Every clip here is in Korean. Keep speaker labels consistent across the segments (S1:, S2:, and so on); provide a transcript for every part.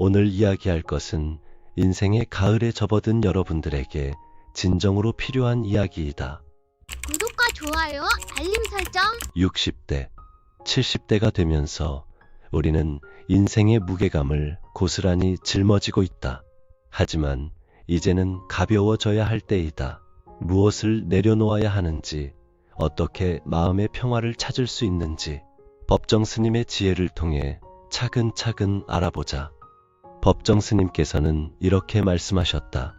S1: 오늘 이야기할 것은 인생의 가을에 접어든 여러분들에게 진정으로 필요한 이야기이다.
S2: 구독과 좋아요, 알림 설정.
S1: 60대, 70대가 되면서 우리는 인생의 무게감을 고스란히 짊어지고 있다. 하지만 이제는 가벼워져야 할 때이다. 무엇을 내려놓아야 하는지, 어떻게 마음의 평화를 찾을 수 있는지 법정 스님의 지혜를 통해 차근차근 알아보자. 법정 스님께서는 이렇게 말씀하셨다.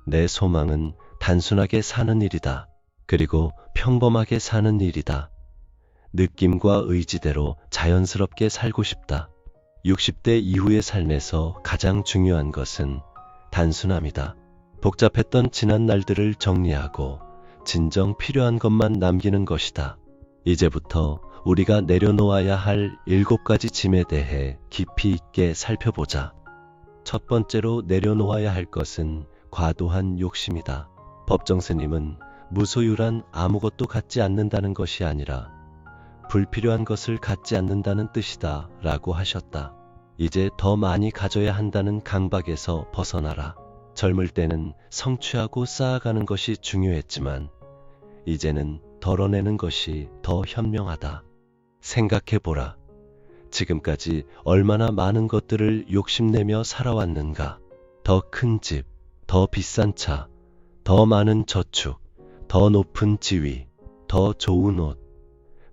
S1: 내 소망은 단순하게 사는 일이다. 그리고 평범하게 사는 일이다. 느낌과 의지대로 자연스럽게 살고 싶다. 60대 이후의 삶에서 가장 중요한 것은 단순함이다. 복잡했던 지난 날들을 정리하고 진정 필요한 것만 남기는 것이다. 이제부터 우리가 내려놓아야 할 7가지 짐에 대해 깊이 있게 살펴보자. 첫 번째로 내려놓아야 할 것은 과도한 욕심이다. 법정 스님은 무소유란 아무것도 갖지 않는다는 것이 아니라 불필요한 것을 갖지 않는다는 뜻이다 라고 하셨다. 이제 더 많이 가져야 한다는 강박에서 벗어나라. 젊을 때는 성취하고 쌓아가는 것이 중요했지만 이제는 덜어내는 것이 더 현명하다. 생각해보라. 지금까지 얼마나 많은 것들을 욕심내며 살아왔는가. 더 큰 집, 더 비싼 차, 더 많은 저축, 더 높은 지위, 더 좋은 옷,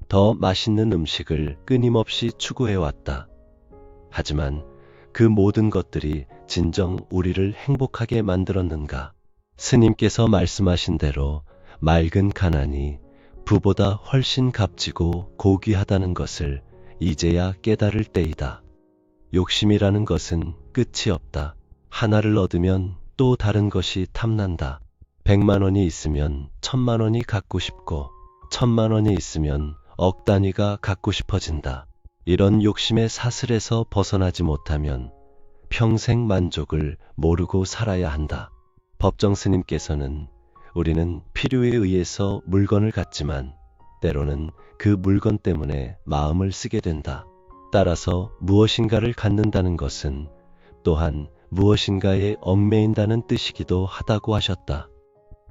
S1: 더 맛있는 음식을 끊임없이 추구해왔다. 하지만 그 모든 것들이 진정 우리를 행복하게 만들었는가? 스님께서 말씀하신 대로 맑은 가난이 부보다 훨씬 값지고 고귀하다는 것을 이제야 깨달을 때이다. 욕심이라는 것은 끝이 없다. 하나를 얻으면 또 다른 것이 탐난다. 100만 원이 있으면 1000만 원이 갖고 싶고 1000만 원이 있으면 억 단위가 갖고 싶어진다. 이런 욕심의 사슬에서 벗어나지 못하면 평생 만족을 모르고 살아야 한다. 법정 스님께서는 우리는 필요에 의해서 물건을 갖지만 때로는 그 물건 때문에 마음을 쓰게 된다. 따라서 무엇인가를 갖는다는 것은 또한 무엇인가에 얽매인다는 뜻이기도 하다고 하셨다.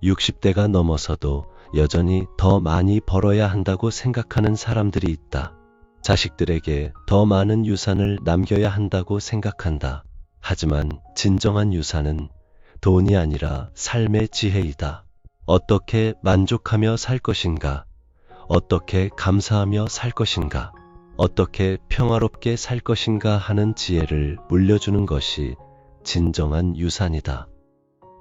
S1: 60대가 넘어서도 여전히 더 많이 벌어야 한다고 생각하는 사람들이 있다. 자식들에게 더 많은 유산을 남겨야 한다고 생각한다. 하지만 진정한 유산은 돈이 아니라 삶의 지혜이다. 어떻게 만족하며 살 것인가? 어떻게 감사하며 살 것인가? 어떻게 평화롭게 살 것인가 하는 지혜를 물려주는 것이 진정한 유산이다.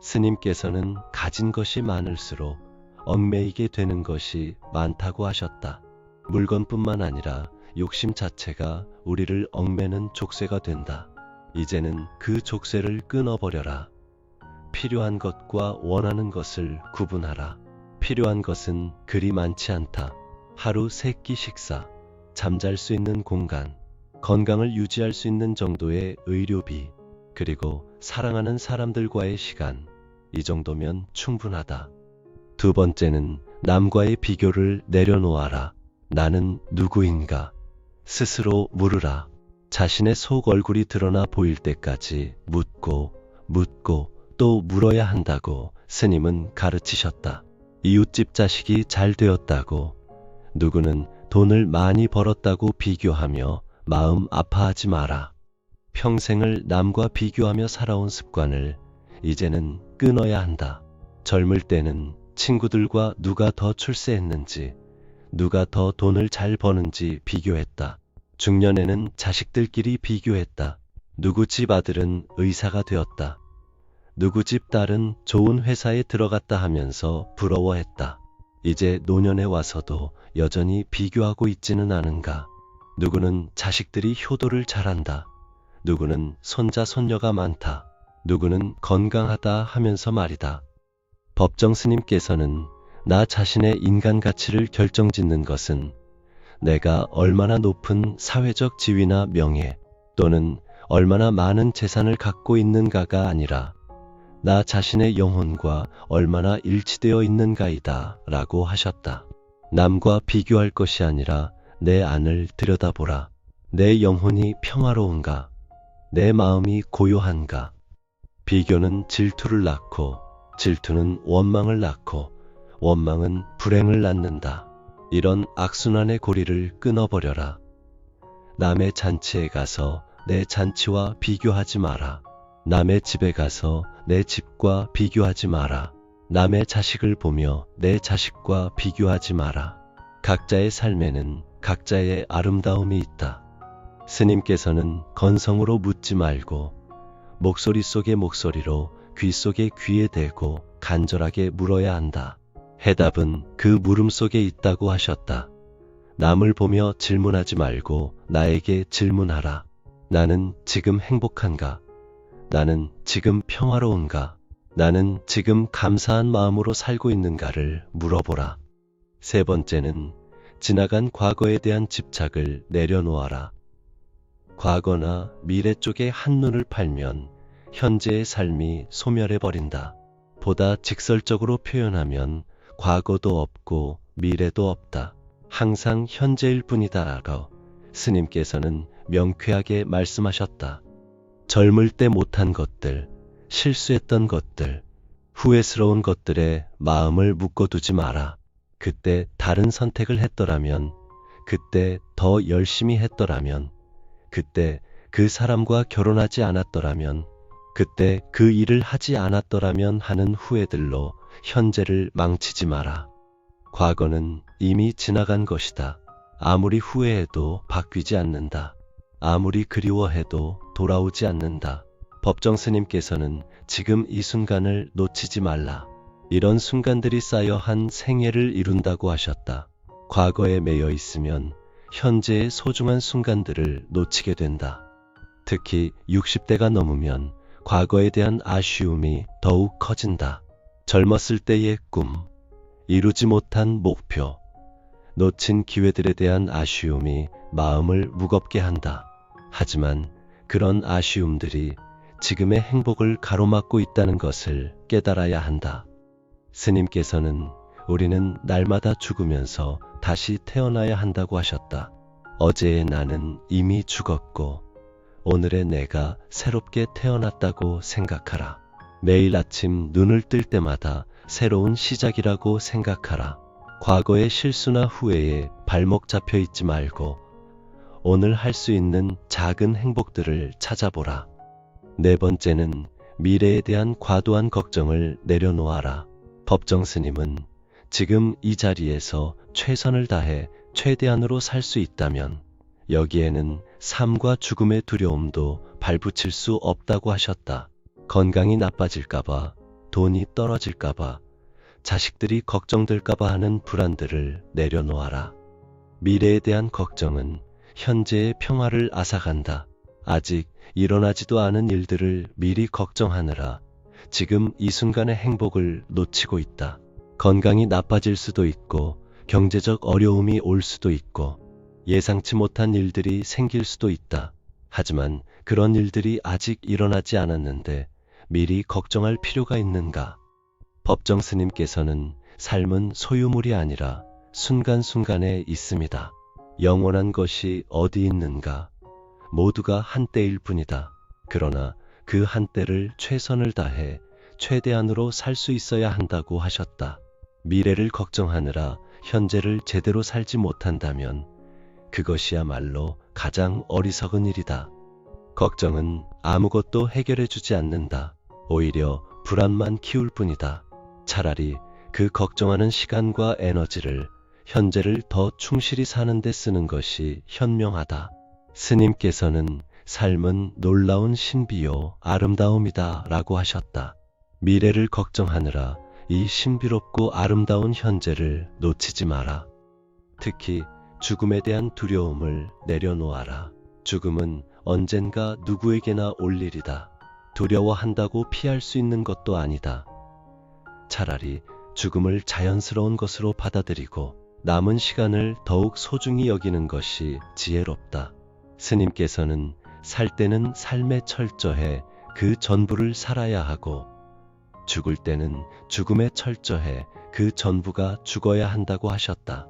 S1: 스님께서는 가진 것이 많을수록 얽매이게 되는 것이 많다고 하셨다. 물건뿐만 아니라 욕심 자체가 우리를 얽매는 족쇄가 된다. 이제는 그 족쇄를 끊어버려라. 필요한 것과 원하는 것을 구분하라. 필요한 것은 그리 많지 않다. 하루 3끼 식사, 잠잘 수 있는 공간, 건강을 유지할 수 있는 정도의 의료비, 그리고 사랑하는 사람들과의 시간, 이 정도면 충분하다. 두 번째는 남과의 비교를 내려놓아라. 나는 누구인가? 스스로 물으라. 자신의 속 얼굴이 드러나 보일 때까지 묻고 또 물어야 한다고 스님은 가르치셨다. 이웃집 자식이 잘 되었다고, 누구는 돈을 많이 벌었다고 비교하며 마음 아파하지 마라. 평생을 남과 비교하며 살아온 습관을 이제는 끊어야 한다. 젊을 때는 친구들과 누가 더 출세했는지, 누가 더 돈을 잘 버는지 비교했다. 중년에는 자식들끼리 비교했다. 누구 집 아들은 의사가 되었다. 누구 집 딸은 좋은 회사에 들어갔다 하면서 부러워했다. 이제 노년에 와서도 여전히 비교하고 있지는 않은가? 누구는 자식들이 효도를 잘한다. 누구는 손자 손녀가 많다. 누구는 건강하다 하면서 말이다. 법정 스님께서는 나 자신의 인간 가치를 결정짓는 것은 내가 얼마나 높은 사회적 지위나 명예 또는 얼마나 많은 재산을 갖고 있는가가 아니라 나 자신의 영혼과 얼마나 일치되어 있는가이다 라고 하셨다. 남과 비교할 것이 아니라 내 안을 들여다보라. 내 영혼이 평화로운가? 내 마음이 고요한가? 비교는 질투를 낳고 질투는 원망을 낳고 원망은 불행을 낳는다. 이런 악순환의 고리를 끊어버려라. 남의 잔치에 가서 내 잔치와 비교하지 마라. 남의 집에 가서 내 집과 비교하지 마라. 남의 자식을 보며 내 자식과 비교하지 마라. 각자의 삶에는 각자의 아름다움이 있다. 스님께서는 건성으로 묻지 말고 목소리 속의 목소리로 귀 속의 귀에 대고 간절하게 물어야 한다. 해답은 그 물음 속에 있다고 하셨다. 남을 보며 질문하지 말고 나에게 질문하라. 나는 지금 행복한가? 나는 지금 평화로운가? 나는 지금 감사한 마음으로 살고 있는가를 물어보라. 세 번째는 지나간 과거에 대한 집착을 내려놓아라. 과거나 미래 쪽에 한눈을 팔면 현재의 삶이 소멸해버린다. 보다 직설적으로 표현하면 과거도 없고 미래도 없다. 항상 현재일 뿐이다라고 스님께서는 명쾌하게 말씀하셨다. 젊을 때 못한 것들, 실수했던 것들, 후회스러운 것들에 마음을 묶어두지 마라. 그때 다른 선택을 했더라면, 그때 더 열심히 했더라면, 그때 그 사람과 결혼하지 않았더라면, 그때 그 일을 하지 않았더라면 하는 후회들로 현재를 망치지 마라. 과거는 이미 지나간 것이다. 아무리 후회해도 바뀌지 않는다. 아무리 그리워해도 돌아오지 않는다. 법정 스님께서는 지금 이 순간을 놓치지 말라. 이런 순간들이 쌓여 한 생애를 이룬다고 하셨다. 과거에 매여 있으면 현재의 소중한 순간들을 놓치게 된다. 특히 60대가 넘으면 과거에 대한 아쉬움이 더욱 커진다. 젊었을 때의 꿈, 이루지 못한 목표, 놓친 기회들에 대한 아쉬움이 마음을 무겁게 한다. 하지만 그런 아쉬움들이 지금의 행복을 가로막고 있다는 것을 깨달아야 한다. 스님께서는 우리는 날마다 죽으면서 다시 태어나야 한다고 하셨다. 어제의 나는 이미 죽었고 오늘의 내가 새롭게 태어났다고 생각하라. 매일 아침 눈을 뜰 때마다 새로운 시작이라고 생각하라. 과거의 실수나 후회에 발목 잡혀 있지 말고 오늘 할 수 있는 작은 행복들을 찾아보라. 네 번째는 미래에 대한 과도한 걱정을 내려놓아라. 법정 스님은 지금 이 자리에서 최선을 다해 최대한으로 살 수 있다면 여기에는 삶과 죽음의 두려움도 발붙일 수 없다고 하셨다. 건강이 나빠질까봐, 돈이 떨어질까봐, 자식들이 걱정될까봐 하는 불안들을 내려놓아라. 미래에 대한 걱정은 현재의 평화를 앗아간다. 아직 일어나지도 않은 일들을 미리 걱정하느라 지금 이 순간의 행복을 놓치고 있다. 건강이 나빠질 수도 있고 경제적 어려움이 올 수도 있고 예상치 못한 일들이 생길 수도 있다. 하지만 그런 일들이 아직 일어나지 않았는데 미리 걱정할 필요가 있는가? 법정 스님께서는 삶은 소유물이 아니라 순간순간에 있습니다. 영원한 것이 어디 있는가? 모두가 한때일 뿐이다. 그러나 그 한때를 최선을 다해 최대한으로 살 수 있어야 한다고 하셨다. 미래를 걱정하느라 현재를 제대로 살지 못한다면 그것이야말로 가장 어리석은 일이다. 걱정은 아무것도 해결해 주지 않는다. 오히려 불안만 키울 뿐이다. 차라리 그 걱정하는 시간과 에너지를 현재를 더 충실히 사는 데 쓰는 것이 현명하다. 스님께서는 삶은 놀라운 신비요 아름다움이다 라고 하셨다. 미래를 걱정하느라 이 신비롭고 아름다운 현재를 놓치지 마라. 특히 죽음에 대한 두려움을 내려놓아라. 죽음은 언젠가 누구에게나 올 일이다. 두려워한다고 피할 수 있는 것도 아니다. 차라리 죽음을 자연스러운 것으로 받아들이고 남은 시간을 더욱 소중히 여기는 것이 지혜롭다. 스님께서는 살 때는 삶에 철저해 그 전부를 살아야 하고 죽을 때는 죽음에 철저해 그 전부가 죽어야 한다고 하셨다.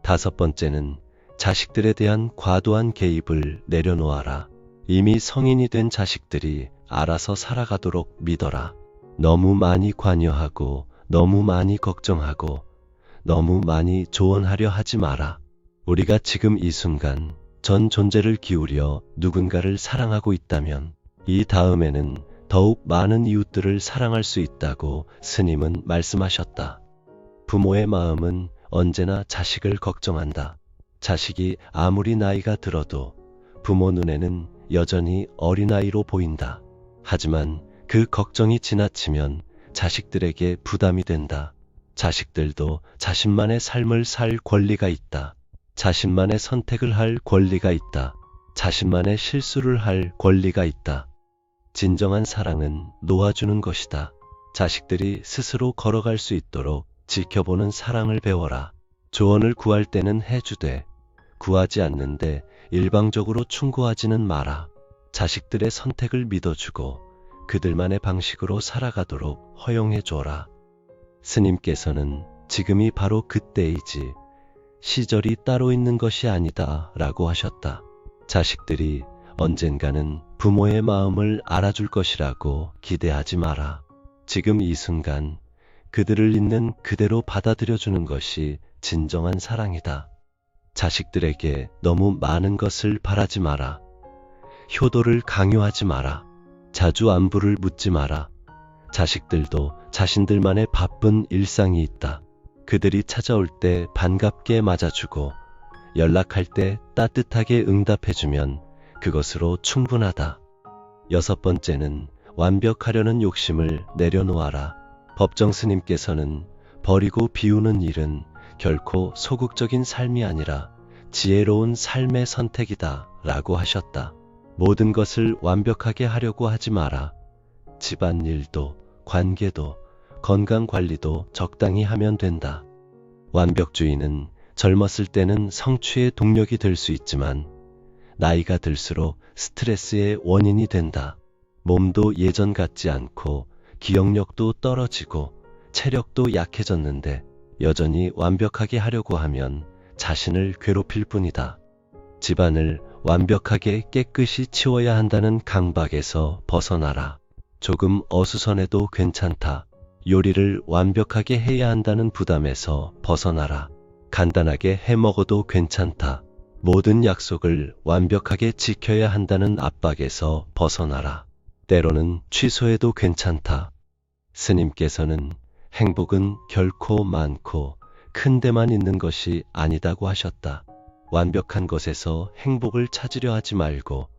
S1: 다섯 번째는 자식들에 대한 과도한 개입을 내려놓아라. 이미 성인이 된 자식들이 알아서 살아가도록 믿어라. 너무 많이 관여하고 너무 많이 걱정하고 너무 많이 조언하려 하지 마라. 우리가 지금 이 순간 전 존재를 기울여 누군가를 사랑하고 있다면 이 다음에는 더욱 많은 이웃들을 사랑할 수 있다고 스님은 말씀하셨다. 부모의 마음은 언제나 자식을 걱정한다. 자식이 아무리 나이가 들어도 부모 눈에는 여전히 어린아이로 보인다. 하지만 그 걱정이 지나치면 자식들에게 부담이 된다. 자식들도 자신만의 삶을 살 권리가 있다. 자신만의 선택을 할 권리가 있다. 자신만의 실수를 할 권리가 있다. 진정한 사랑은 놓아주는 것이다. 자식들이 스스로 걸어갈 수 있도록 지켜보는 사랑을 배워라. 조언을 구할 때는 해주되 구하지 않는데 일방적으로 충고하지는 마라. 자식들의 선택을 믿어주고 그들만의 방식으로 살아가도록 허용해줘라. 스님께서는 지금이 바로 그때이지 시절이 따로 있는 것이 아니다 라고 하셨다. 자식들이 언젠가는 부모의 마음을 알아줄 것이라고 기대하지 마라. 지금 이 순간 그들을 있는 그대로 받아들여주는 것이 진정한 사랑이다. 자식들에게 너무 많은 것을 바라지 마라. 효도를 강요하지 마라. 자주 안부를 묻지 마라. 자식들도 자신들만의 바쁜 일상이 있다. 그들이 찾아올 때 반갑게 맞아주고 연락할 때 따뜻하게 응답해주면 그것으로 충분하다. 6번째는 완벽하려는 욕심을 내려놓아라. 법정 스님께서는 버리고 비우는 일은 결코 소극적인 삶이 아니라 지혜로운 삶의 선택이다 라고 하셨다. 모든 것을 완벽하게 하려고 하지 마라. 집안일도, 관계도, 건강관리도 적당히 하면 된다. 완벽주의는 젊었을 때는 성취의 동력이 될 수 있지만 나이가 들수록 스트레스의 원인이 된다. 몸도 예전 같지 않고 기억력도 떨어지고 체력도 약해졌는데 여전히 완벽하게 하려고 하면 자신을 괴롭힐 뿐이다. 집안을 완벽하게 깨끗이 치워야 한다는 강박에서 벗어나라. 조금 어수선해도 괜찮다. 요리를 완벽하게 해야 한다는 부담에서 벗어나라. 간단하게 해 먹어도 괜찮다. 모든 약속을 완벽하게 지켜야 한다는 압박에서 벗어나라. 때로는 취소해도 괜찮다. 스님께서는 행복은 결코 많고 큰 데만 있는 것이 아니다고 하셨다. 완벽한 것에서 행복을 찾으려 하지 말고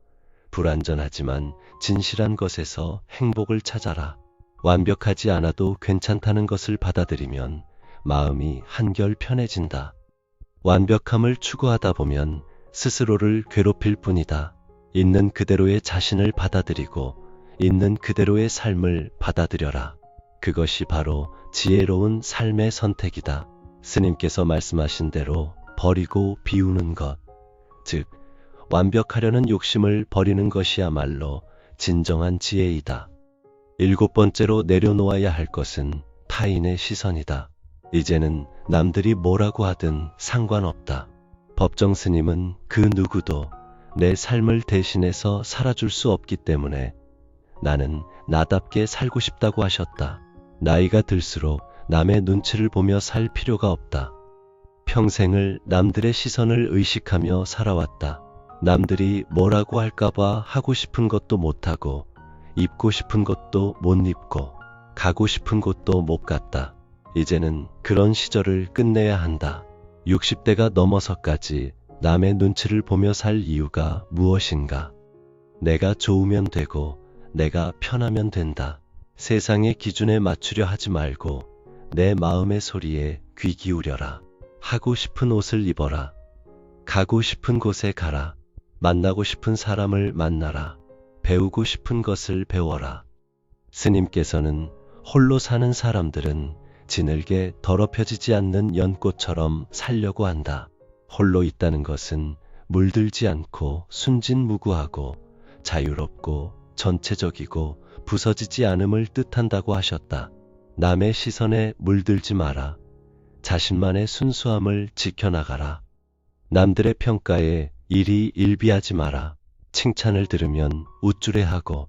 S1: 불완전하지만 진실한 것에서 행복을 찾아라. 완벽하지 않아도 괜찮다는 것을 받아들이면 마음이 한결 편해진다. 완벽함을 추구하다 보면 스스로를 괴롭힐 뿐이다. 있는 그대로의 자신을 받아들이고 있는 그대로의 삶을 받아들여라. 그것이 바로 지혜로운 삶의 선택이다. 스님께서 말씀하신 대로 버리고 비우는 것, 즉 완벽하려는 욕심을 버리는 것이야말로 진정한 지혜이다. 7번째로 내려놓아야 할 것은 타인의 시선이다. 이제는 남들이 뭐라고 하든 상관없다. 법정 스님은 그 누구도 내 삶을 대신해서 살아줄 수 없기 때문에 나는 나답게 살고 싶다고 하셨다. 나이가 들수록 남의 눈치를 보며 살 필요가 없다. 평생을 남들의 시선을 의식하며 살아왔다. 남들이 뭐라고 할까봐 하고 싶은 것도 못하고 입고 싶은 것도 못 입고 가고 싶은 곳도 못 갔다. 이제는 그런 시절을 끝내야 한다. 60대가 넘어서까지 남의 눈치를 보며 살 이유가 무엇인가? 내가 좋으면 되고 내가 편하면 된다. 세상의 기준에 맞추려 하지 말고 내 마음의 소리에 귀 기울여라. 하고 싶은 옷을 입어라. 가고 싶은 곳에 가라. 만나고 싶은 사람을 만나라. 배우고 싶은 것을 배워라. 스님께서는 홀로 사는 사람들은 지늘게 더럽혀지지 않는 연꽃처럼 살려고 한다. 홀로 있다는 것은 물들지 않고 순진무구하고 자유롭고 전체적이고 부서지지 않음을 뜻한다고 하셨다. 남의 시선에 물들지 마라. 자신만의 순수함을 지켜나가라. 남들의 평가에 일희일비하지 마라. 칭찬을 들으면 우쭐해하고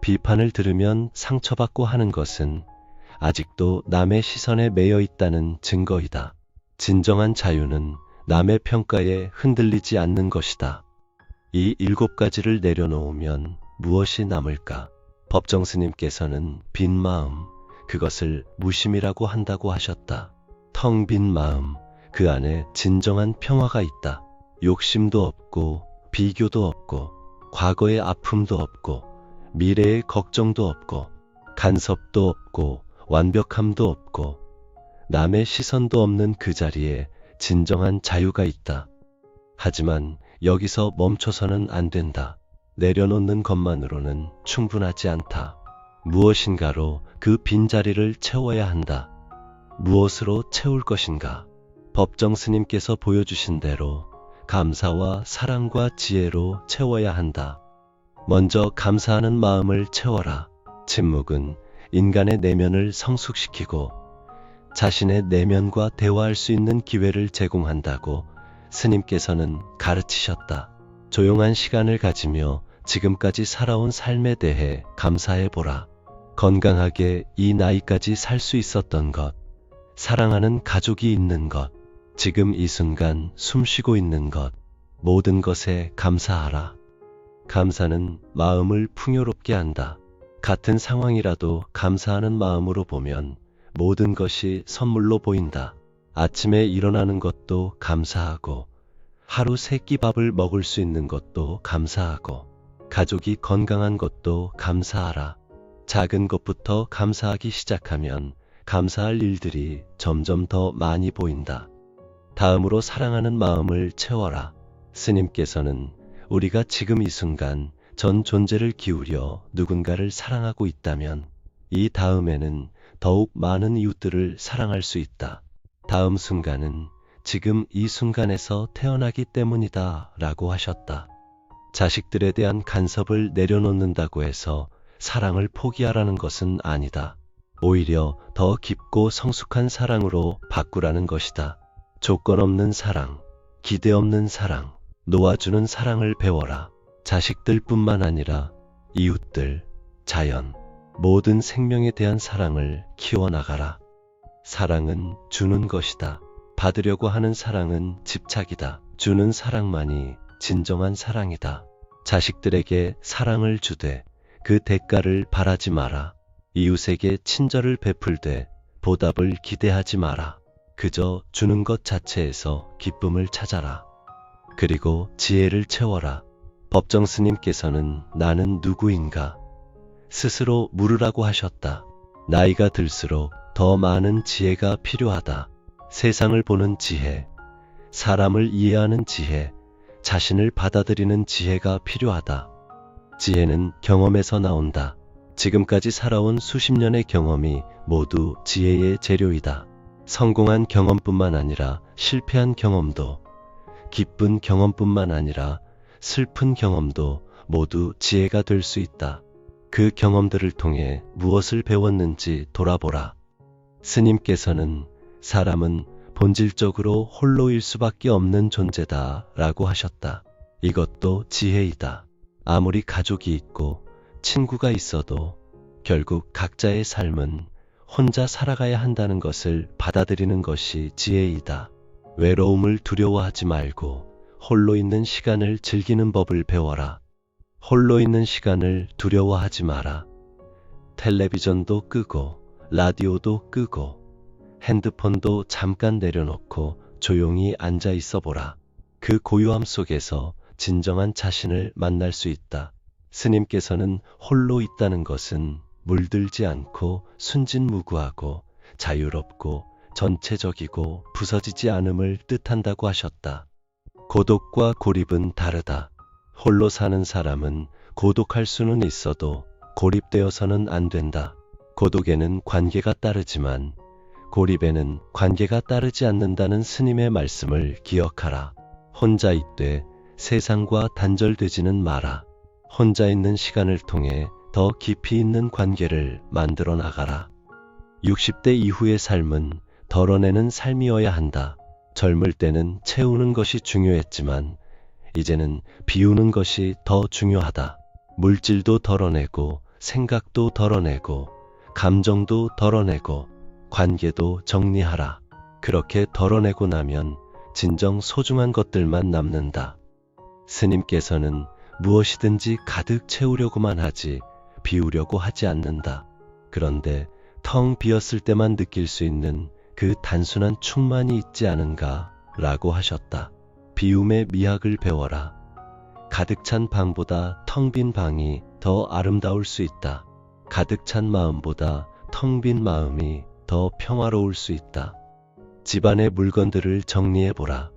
S1: 비판을 들으면 상처받고 하는 것은 아직도 남의 시선에 매여 있다는 증거이다. 진정한 자유는 남의 평가에 흔들리지 않는 것이다. 이 7가지를 내려놓으면 무엇이 남을까? 법정 스님께서는 빈 마음, 그것을 무심이라고 한다고 하셨다. 텅 빈 마음, 그 안에 진정한 평화가 있다. 욕심도 없고 비교도 없고 과거의 아픔도 없고 미래의 걱정도 없고 간섭도 없고 완벽함도 없고 남의 시선도 없는 그 자리에 진정한 자유가 있다. 하지만 여기서 멈춰서는 안 된다. 내려놓는 것만으로는 충분하지 않다. 무엇인가로 그 빈자리를 채워야 한다. 무엇으로 채울 것인가? 법정 스님께서 보여주신 대로 감사와 사랑과 지혜로 채워야 한다. 먼저 감사하는 마음을 채워라. 침묵은 인간의 내면을 성숙시키고 자신의 내면과 대화할 수 있는 기회를 제공한다고 스님께서는 가르치셨다. 조용한 시간을 가지며 지금까지 살아온 삶에 대해 감사해보라. 건강하게 이 나이까지 살 수 있었던 것, 사랑하는 가족이 있는 것, 지금 이 순간 숨쉬고 있는 것, 모든 것에 감사하라. 감사는 마음을 풍요롭게 한다. 같은 상황이라도 감사하는 마음으로 보면 모든 것이 선물로 보인다. 아침에 일어나는 것도 감사하고, 하루 3끼밥을 먹을 수 있는 것도 감사하고, 가족이 건강한 것도 감사하라. 작은 것부터 감사하기 시작하면 감사할 일들이 점점 더 많이 보인다. 다음으로 사랑하는 마음을 채워라. 스님께서는 우리가 지금 이 순간 전 존재를 기울여 누군가를 사랑하고 있다면 이 다음에는 더욱 많은 이웃들을 사랑할 수 있다. 다음 순간은 지금 이 순간에서 태어나기 때문이다 라고 하셨다. 자식들에 대한 간섭을 내려놓는다고 해서 사랑을 포기하라는 것은 아니다. 오히려 더 깊고 성숙한 사랑으로 바꾸라는 것이다. 조건 없는 사랑, 기대 없는 사랑, 놓아주는 사랑을 배워라. 자식들뿐만 아니라 이웃들, 자연, 모든 생명에 대한 사랑을 키워나가라. 사랑은 주는 것이다. 받으려고 하는 사랑은 집착이다. 주는 사랑만이 진정한 사랑이다. 자식들에게 사랑을 주되 그 대가를 바라지 마라. 이웃에게 친절을 베풀되 보답을 기대하지 마라. 그저 주는 것 자체에서 기쁨을 찾아라. 그리고 지혜를 채워라. 법정 스님께서는 나는 누구인가 스스로 물으라고 하셨다. 나이가 들수록 더 많은 지혜가 필요하다. 세상을 보는 지혜, 사람을 이해하는 지혜, 자신을 받아들이는 지혜가 필요하다. 지혜는 경험에서 나온다. 지금까지 살아온 수십 년의 경험이 모두 지혜의 재료이다. 성공한 경험뿐만 아니라 실패한 경험도, 기쁜 경험뿐만 아니라 슬픈 경험도 모두 지혜가 될 수 있다. 그 경험들을 통해 무엇을 배웠는지 돌아보라. 스님께서는 사람은 본질적으로 홀로일 수밖에 없는 존재다 라고 하셨다. 이것도 지혜이다. 아무리 가족이 있고 친구가 있어도 결국 각자의 삶은 혼자 살아가야 한다는 것을 받아들이는 것이 지혜이다. 외로움을 두려워하지 말고 홀로 있는 시간을 즐기는 법을 배워라. 홀로 있는 시간을 두려워하지 마라. 텔레비전도 끄고 라디오도 끄고 핸드폰도 잠깐 내려놓고 조용히 앉아 있어 보라. 그 고요함 속에서 진정한 자신을 만날 수 있다. 스님께서는 홀로 있다는 것은 물들지 않고 순진무구하고 자유롭고 전체적이고 부서지지 않음을 뜻한다고 하셨다. 고독과 고립은 다르다. 홀로 사는 사람은 고독할 수는 있어도 고립되어서는 안 된다. 고독에는 관계가 따르지만 고립에는 관계가 따르지 않는다는 스님의 말씀을 기억하라. 혼자 있되 세상과 단절되지는 마라. 혼자 있는 시간을 통해 더 깊이 있는 관계를 만들어 나가라. 60대 이후의 삶은 덜어내는 삶이어야 한다. 젊을 때는 채우는 것이 중요했지만 이제는 비우는 것이 더 중요하다. 물질도 덜어내고 생각도 덜어내고 감정도 덜어내고 관계도 정리하라. 그렇게 덜어내고 나면 진정 소중한 것들만 남는다. 스님께서는 무엇이든지 가득 채우려고만 하지 비우려고 하지 않는다. 그런데 텅 비었을 때만 느낄 수 있는 그 단순한 충만이 있지 않은가 라고 하셨다. 비움의 미학을 배워라. 가득 찬 방보다 텅 빈 방이 더 아름다울 수 있다. 가득 찬 마음보다 텅 빈 마음이 더 평화로울 수 있다. 집안의 물건들을 정리해보라.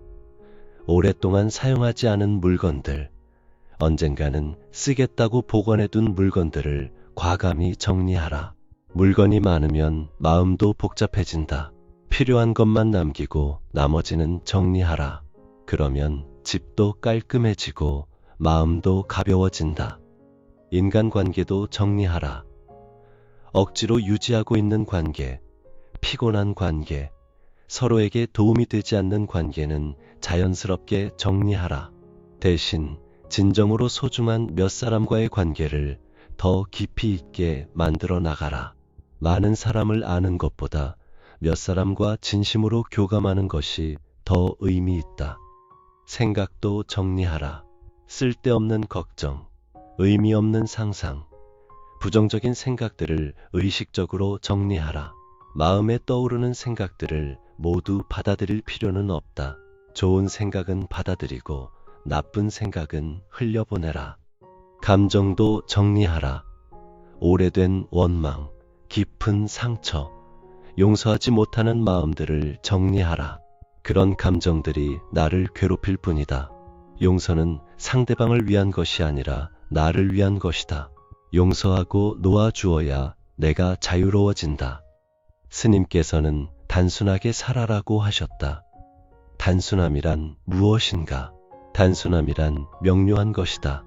S1: 오랫동안 사용하지 않은 물건들, 언젠가는 쓰겠다고 보관해둔 물건들을 과감히 정리하라. 물건이 많으면 마음도 복잡해진다. 필요한 것만 남기고 나머지는 정리하라. 그러면 집도 깔끔해지고 마음도 가벼워진다. 인간관계도 정리하라. 억지로 유지하고 있는 관계, 피곤한 관계, 서로에게 도움이 되지 않는 관계는 자연스럽게 정리하라. 대신 진정으로 소중한 몇 사람과의 관계를 더 깊이 있게 만들어 나가라. 많은 사람을 아는 것보다 몇 사람과 진심으로 교감하는 것이 더 의미 있다. 생각도 정리하라. 쓸데없는 걱정, 의미 없는 상상, 부정적인 생각들을 의식적으로 정리하라. 마음에 떠오르는 생각들을 모두 받아들일 필요는 없다. 좋은 생각은 받아들이고 나쁜 생각은 흘려보내라. 감정도 정리하라. 오래된 원망, 깊은 상처, 용서하지 못하는 마음들을 정리하라. 그런 감정들이 나를 괴롭힐 뿐이다. 용서는 상대방을 위한 것이 아니라 나를 위한 것이다. 용서하고 놓아주어야 내가 자유로워진다. 스님께서는 단순하게 살아라고 하셨다. 단순함이란 무엇인가? 단순함이란 명료한 것이다.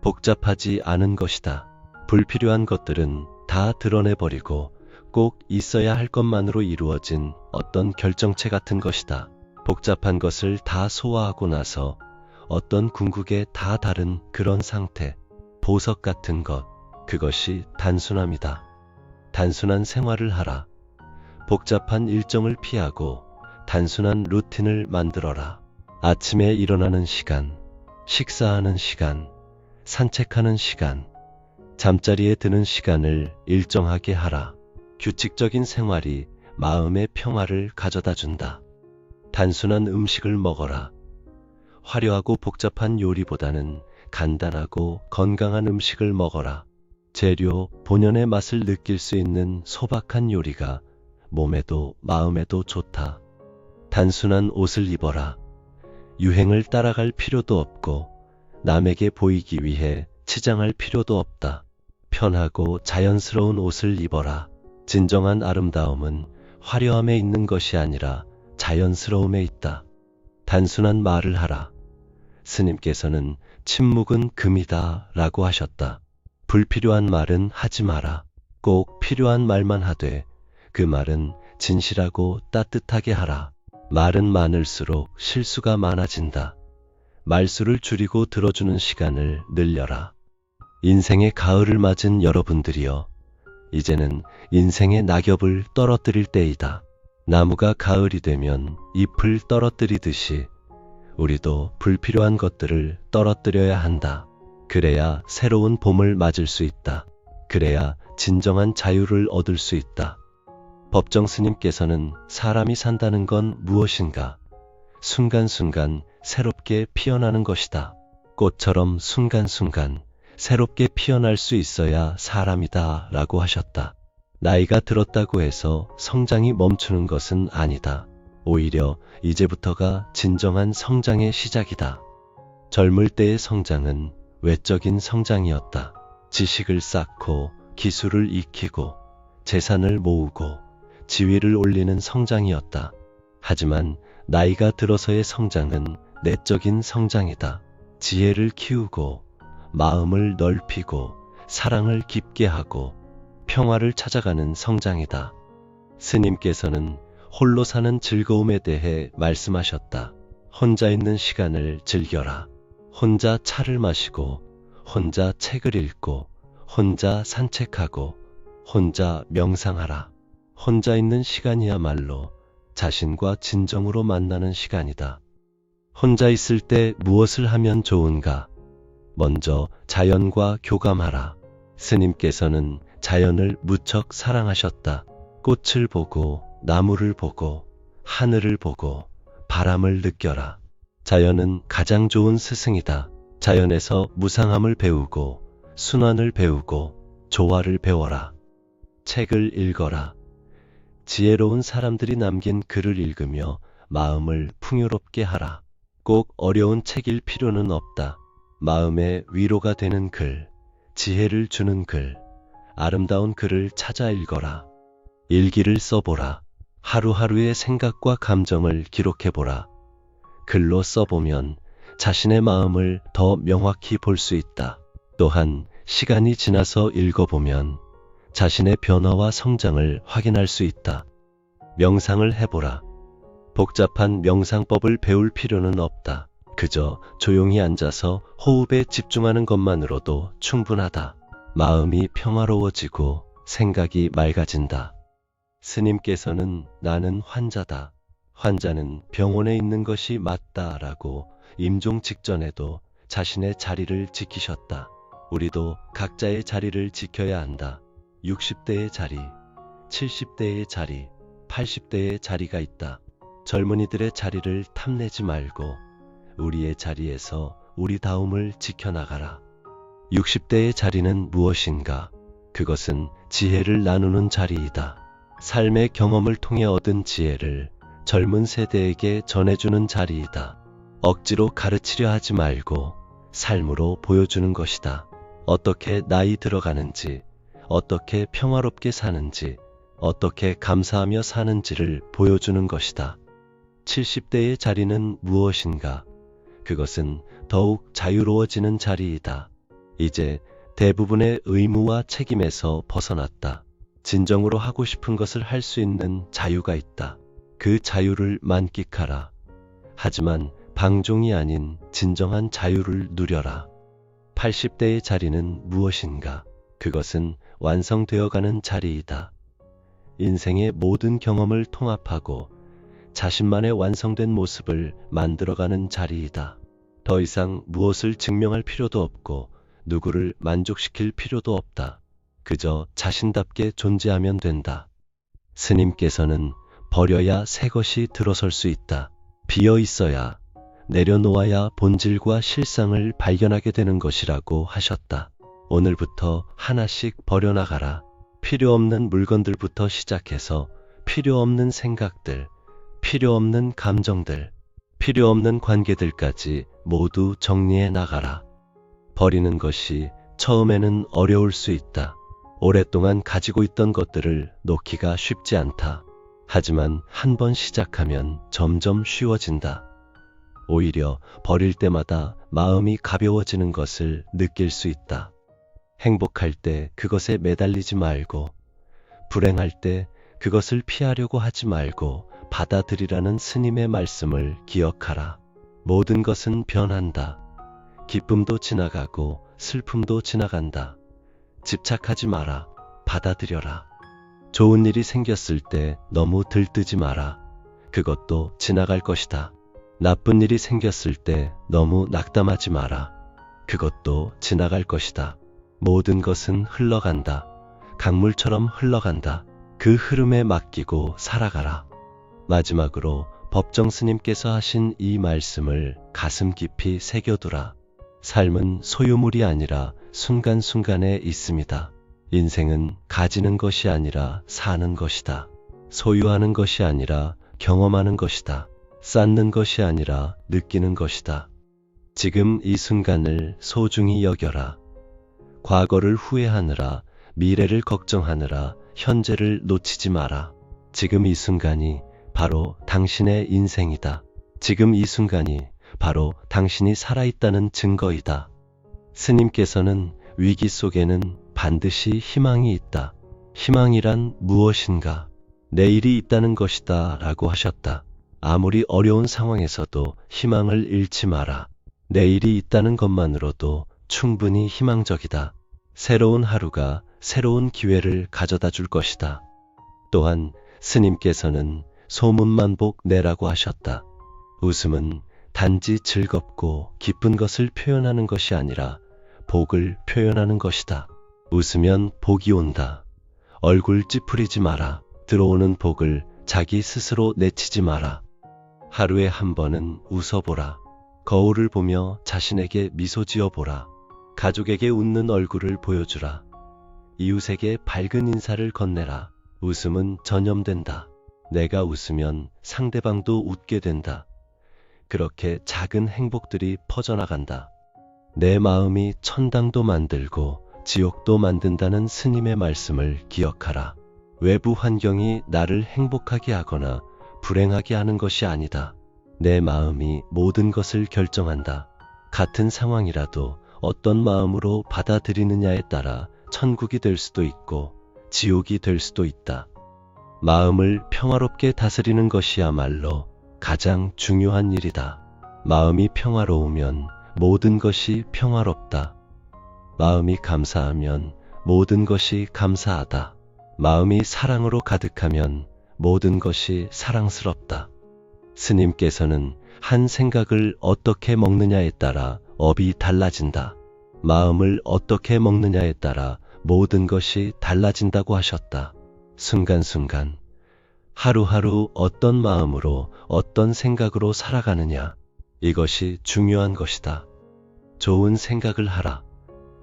S1: 복잡하지 않은 것이다. 불필요한 것들은 다 드러내버리고 꼭 있어야 할 것만으로 이루어진 어떤 결정체 같은 것이다. 복잡한 것을 다 소화하고 나서 어떤 궁극에 다 다른 그런 상태, 보석 같은 것, 그것이 단순함이다. 단순한 생활을 하라. 복잡한 일정을 피하고 단순한 루틴을 만들어라. 아침에 일어나는 시간, 식사하는 시간, 산책하는 시간, 잠자리에 드는 시간을 일정하게 하라. 규칙적인 생활이 마음의 평화를 가져다 준다. 단순한 음식을 먹어라. 화려하고 복잡한 요리보다는 간단하고 건강한 음식을 먹어라. 재료, 본연의 맛을 느낄 수 있는 소박한 요리가 몸에도 마음에도 좋다. 단순한 옷을 입어라. 유행을 따라갈 필요도 없고 남에게 보이기 위해 치장할 필요도 없다. 편하고 자연스러운 옷을 입어라. 진정한 아름다움은 화려함에 있는 것이 아니라 자연스러움에 있다. 단순한 말을 하라. 스님께서는 침묵은 금이다 라고 하셨다. 불필요한 말은 하지 마라. 꼭 필요한 말만 하되 그 말은 진실하고 따뜻하게 하라. 말은 많을수록 실수가 많아진다. 말수를 줄이고 들어주는 시간을 늘려라. 인생의 가을을 맞은 여러분들이여, 이제는 인생의 낙엽을 떨어뜨릴 때이다. 나무가 가을이 되면 잎을 떨어뜨리듯이 우리도 불필요한 것들을 떨어뜨려야 한다. 그래야 새로운 봄을 맞을 수 있다. 그래야 진정한 자유를 얻을 수 있다. 법정 스님께서는 사람이 산다는 건 무엇인가? 순간순간 새롭게 피어나는 것이다. 꽃처럼 순간순간 새롭게 피어날 수 있어야 사람이다 라고 하셨다. 나이가 들었다고 해서 성장이 멈추는 것은 아니다. 오히려 이제부터가 진정한 성장의 시작이다. 젊을 때의 성장은 외적인 성장이었다. 지식을 쌓고 기술을 익히고 재산을 모으고 지위를 올리는 성장이었다. 하지만 나이가 들어서의 성장은 내적인 성장이다. 지혜를 키우고 마음을 넓히고 사랑을 깊게 하고 평화를 찾아가는 성장이다. 스님께서는 홀로 사는 즐거움에 대해 말씀하셨다. 혼자 있는 시간을 즐겨라. 혼자 차를 마시고, 혼자 책을 읽고, 혼자 산책하고, 혼자 명상하라. 혼자 있는 시간이야말로 자신과 진정으로 만나는 시간이다. 혼자 있을 때 무엇을 하면 좋은가? 먼저 자연과 교감하라. 스님께서는 자연을 무척 사랑하셨다. 꽃을 보고, 나무를 보고, 하늘을 보고, 바람을 느껴라. 자연은 가장 좋은 스승이다. 자연에서 무상함을 배우고, 순환을 배우고, 조화를 배워라. 책을 읽어라. 지혜로운 사람들이 남긴 글을 읽으며 마음을 풍요롭게 하라. 꼭 어려운 책일 필요는 없다. 마음에 위로가 되는 글, 지혜를 주는 글, 아름다운 글을 찾아 읽어라. 일기를 써보라. 하루하루의 생각과 감정을 기록해보라. 글로 써보면 자신의 마음을 더 명확히 볼 수 있다. 또한 시간이 지나서 읽어보면 자신의 변화와 성장을 확인할 수 있다. 명상을 해보라. 복잡한 명상법을 배울 필요는 없다. 그저 조용히 앉아서 호흡에 집중하는 것만으로도 충분하다. 마음이 평화로워지고 생각이 맑아진다. 스님께서는 나는 환자다. 환자는 병원에 있는 것이 맞다라고 임종 직전에도 자신의 자리를 지키셨다. 우리도 각자의 자리를 지켜야 한다. 60대의 자리, 70대의 자리, 80대의 자리가 있다. 젊은이들의 자리를 탐내지 말고 우리의 자리에서 우리다움을 지켜나가라. 60대의 자리는 무엇인가? 그것은 지혜를 나누는 자리이다. 삶의 경험을 통해 얻은 지혜를 젊은 세대에게 전해주는 자리이다. 억지로 가르치려 하지 말고 삶으로 보여주는 것이다. 어떻게 나이 들어가는지, 어떻게 평화롭게 사는지, 어떻게 감사하며 사는지를 보여주는 것이다. 70대의 자리는 무엇인가? 그것은 더욱 자유로워지는 자리이다. 이제 대부분의 의무와 책임에서 벗어났다. 진정으로 하고 싶은 것을 할 수 있는 자유가 있다. 그 자유를 만끽하라. 하지만 방종이 아닌 진정한 자유를 누려라. 80대의 자리는 무엇인가? 그것은 완성되어가는 자리이다. 인생의 모든 경험을 통합하고 자신만의 완성된 모습을 만들어가는 자리이다. 더 이상 무엇을 증명할 필요도 없고 누구를 만족시킬 필요도 없다. 그저 자신답게 존재하면 된다. 스님께서는 버려야 새 것이 들어설 수 있다. 비어 있어야, 내려놓아야 본질과 실상을 발견하게 되는 것이라고 하셨다. 오늘부터 하나씩 버려나가라. 필요 없는 물건들부터 시작해서 필요 없는 생각들, 필요 없는 감정들, 필요 없는 관계들까지 모두 정리해 나가라. 버리는 것이 처음에는 어려울 수 있다. 오랫동안 가지고 있던 것들을 놓기가 쉽지 않다. 하지만 한 번 시작하면 점점 쉬워진다. 오히려 버릴 때마다 마음이 가벼워지는 것을 느낄 수 있다. 행복할 때 그것에 매달리지 말고, 불행할 때 그것을 피하려고 하지 말고 받아들이라는 스님의 말씀을 기억하라. 모든 것은 변한다. 기쁨도 지나가고 슬픔도 지나간다. 집착하지 마라. 받아들여라. 좋은 일이 생겼을 때 너무 들뜨지 마라. 그것도 지나갈 것이다. 나쁜 일이 생겼을 때 너무 낙담하지 마라. 그것도 지나갈 것이다. 모든 것은 흘러간다. 강물처럼 흘러간다. 그 흐름에 맡기고 살아가라. 마지막으로 법정 스님께서 하신 이 말씀을 가슴 깊이 새겨두라. 삶은 소유물이 아니라 순간순간에 있습니다. 인생은 가지는 것이 아니라 사는 것이다. 소유하는 것이 아니라 경험하는 것이다. 쌓는 것이 아니라 느끼는 것이다. 지금 이 순간을 소중히 여겨라. 과거를 후회하느라, 미래를 걱정하느라 현재를 놓치지 마라. 지금 이 순간이 바로 당신의 인생이다. 지금 이 순간이 바로 당신이 살아있다는 증거이다. 스님께서는 위기 속에는 반드시 희망이 있다. 희망이란 무엇인가? 내일이 있다는 것이다 라고 하셨다. 아무리 어려운 상황에서도 희망을 잃지 마라. 내일이 있다는 것만으로도 충분히 희망적이다. 새로운 하루가 새로운 기회를 가져다 줄 것이다. 또한 스님께서는 소문만 복 내라고 하셨다. 웃음은 단지 즐겁고 기쁜 것을 표현하는 것이 아니라 복을 표현하는 것이다. 웃으면 복이 온다. 얼굴 찌푸리지 마라. 들어오는 복을 자기 스스로 내치지 마라. 하루에 한 번은 웃어보라. 거울을 보며 자신에게 미소 지어보라. 가족에게 웃는 얼굴을 보여주라. 이웃에게 밝은 인사를 건네라. 웃음은 전염된다. 내가 웃으면 상대방도 웃게 된다. 그렇게 작은 행복들이 퍼져나간다. 내 마음이 천당도 만들고 지옥도 만든다는 스님의 말씀을 기억하라. 외부 환경이 나를 행복하게 하거나 불행하게 하는 것이 아니다. 내 마음이 모든 것을 결정한다. 같은 상황이라도 어떤 마음으로 받아들이느냐에 따라 천국이 될 수도 있고 지옥이 될 수도 있다. 마음을 평화롭게 다스리는 것이야말로 가장 중요한 일이다. 마음이 평화로우면 모든 것이 평화롭다. 마음이 감사하면 모든 것이 감사하다. 마음이 사랑으로 가득하면 모든 것이 사랑스럽다. 스님께서는 한 생각을 어떻게 먹느냐에 따라 업이 달라진다. 마음을 어떻게 먹느냐에 따라 모든 것이 달라진다고 하셨다. 순간순간, 하루하루 어떤 마음으로 어떤 생각으로 살아가느냐, 이것이 중요한 것이다. 좋은 생각을 하라.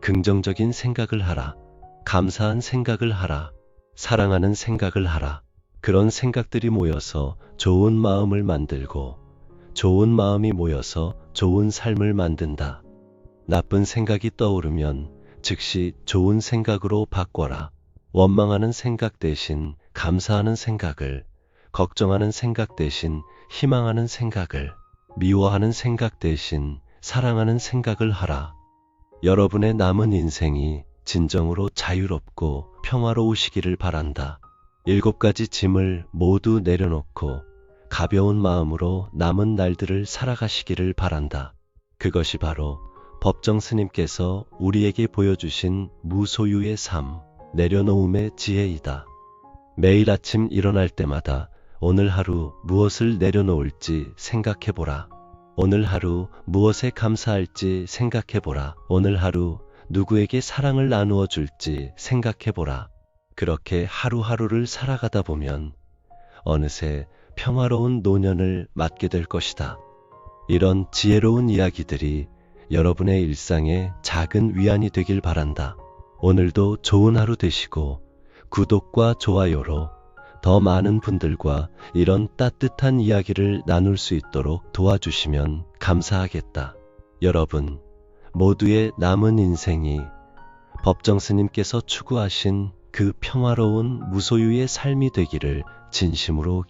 S1: 긍정적인 생각을 하라. 감사한 생각을 하라. 사랑하는 생각을 하라. 그런 생각들이 모여서 좋은 마음을 만들고 좋은 마음이 모여서 좋은 삶을 만든다. 나쁜 생각이 떠오르면 즉시 좋은 생각으로 바꿔라. 원망하는 생각 대신 감사하는 생각을, 걱정하는 생각 대신 희망하는 생각을, 미워하는 생각 대신 사랑하는 생각을 하라. 여러분의 남은 인생이 진정으로 자유롭고 평화로우시기를 바란다. 7가지 짐을 모두 내려놓고 가벼운 마음으로 남은 날들을 살아가시기를 바란다. 그것이 바로 법정 스님께서 우리에게 보여주신 무소유의 삶, 내려놓음의 지혜이다. 매일 아침 일어날 때마다 오늘 하루 무엇을 내려놓을지 생각해보라. 오늘 하루 무엇에 감사할지 생각해보라. 오늘 하루 누구에게 사랑을 나누어 줄지 생각해보라. 그렇게 하루하루를 살아가다 보면 어느새 평화로운 노년을 맞게 될 것이다. 이런 지혜로운 이야기들이 여러분의 일상에 작은 위안이 되길 바란다. 오늘도 좋은 하루 되시고 구독과 좋아요로 더 많은 분들과 이런 따뜻한 이야기를 나눌 수 있도록 도와주시면 감사하겠다. 여러분 모두의 남은 인생이 법정 스님께서 추구하신 그 평화로운 무소유의 삶이 되기를 진심으로